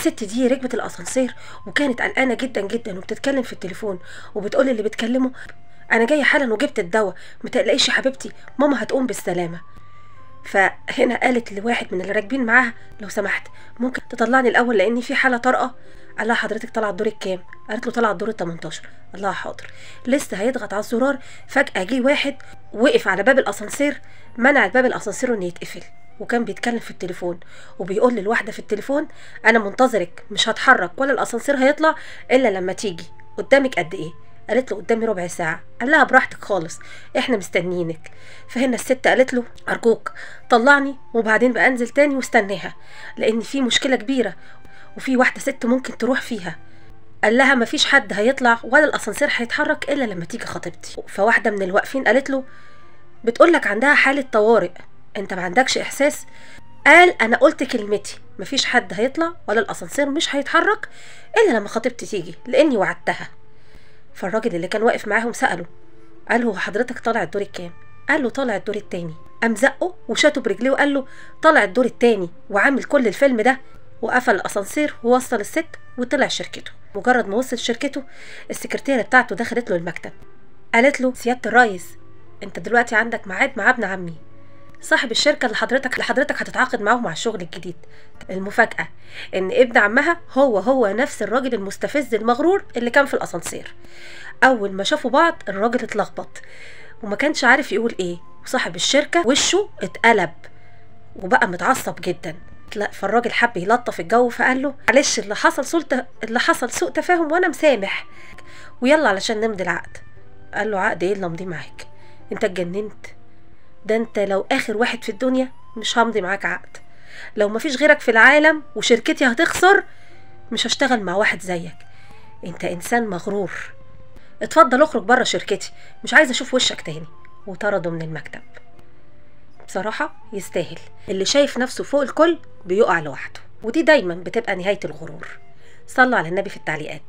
الست دي ركبت الاسانسير وكانت قلقانه جدا جدا وبتتكلم في التليفون وبتقول اللي بتكلمه انا جايه حالا وجبت الدواء، ما تقلقيش يا حبيبتي، ماما هتقوم بالسلامه. فهنا قالت لواحد من اللي راكبين معاها لو سمحت ممكن تطلعني الاول لاني في حاله طارئه. قال لها حضرتك طالعه الدور الكام؟ قالت له طالعه الدور ال 18. قال لها حاضر. لسه هيضغط على الزرار فجاه جه واحد وقف على باب الاسانسير، منع باب الاسانسير انه يتقفل، وكان بيتكلم في التليفون وبيقول للواحده في التليفون انا منتظرك، مش هتحرك ولا الاسانسير هيطلع الا لما تيجي. قدامك قد ايه؟ قالت له قدامي ربع ساعه. قال لها براحتك خالص احنا مستنيينك. فهنا الست قالت له ارجوك طلعني وبعدين بقى انزل تاني واستناها لان في مشكله كبيره وفي واحده ست ممكن تروح فيها. قال لها مفيش حد هيطلع ولا الاسانسير هيتحرك الا لما تيجي خطيبتي. فواحده من الواقفين قالت له بتقولك عندها حاله طوارئ، انت ما عندكش احساس؟ قال انا قلت كلمتي، مفيش حد هيطلع ولا الاسانسير مش هيتحرك الا لما خطيبتي تيجي لاني وعدتها. فالراجل اللي كان واقف معاهم سأله، قال له حضرتك طالع الدور الكام؟ قال له طالع الدور التاني. قام زقه وشاته برجليه وقال له طالع الدور التاني وعامل كل الفيلم ده، وقفل الاسانسير ووصل الست وطلع شركته. مجرد ما وصل شركته السكرتيره بتاعته دخلت له المكتب، قالت له سياده الريس انت دلوقتي عندك ميعاد مع ابن عمي صاحب الشركه اللي حضرتك هتتعاقد معاهم على الشغل الجديد. المفاجاه ان ابن عمها هو نفس الراجل المستفز المغرور اللي كان في الاسانسير. اول ما شافوا بعض الراجل اتلخبط وما كانش عارف يقول ايه، وصاحب الشركه وشه اتقلب وبقى متعصب جدا. فالراجل حب يلطف الجو فقال له معلش اللي حصل سوء تفاهم وانا مسامح، ويلا علشان نمضي العقد. قال له عقد ايه اللي امضيه معاك؟ انت اتجننت؟ ده انت لو اخر واحد في الدنيا مش همضي معاك عقد. لو مفيش غيرك في العالم وشركتي هتخسر مش هشتغل مع واحد زيك، انت انسان مغرور، اتفضل اخرج بره شركتي، مش عايزه اشوف وشك تاني. وطرده من المكتب. بصراحه يستاهل، اللي شايف نفسه فوق الكل بيقع لوحده، ودي دايما بتبقى نهايه الغرور. صلوا على النبي في التعليقات.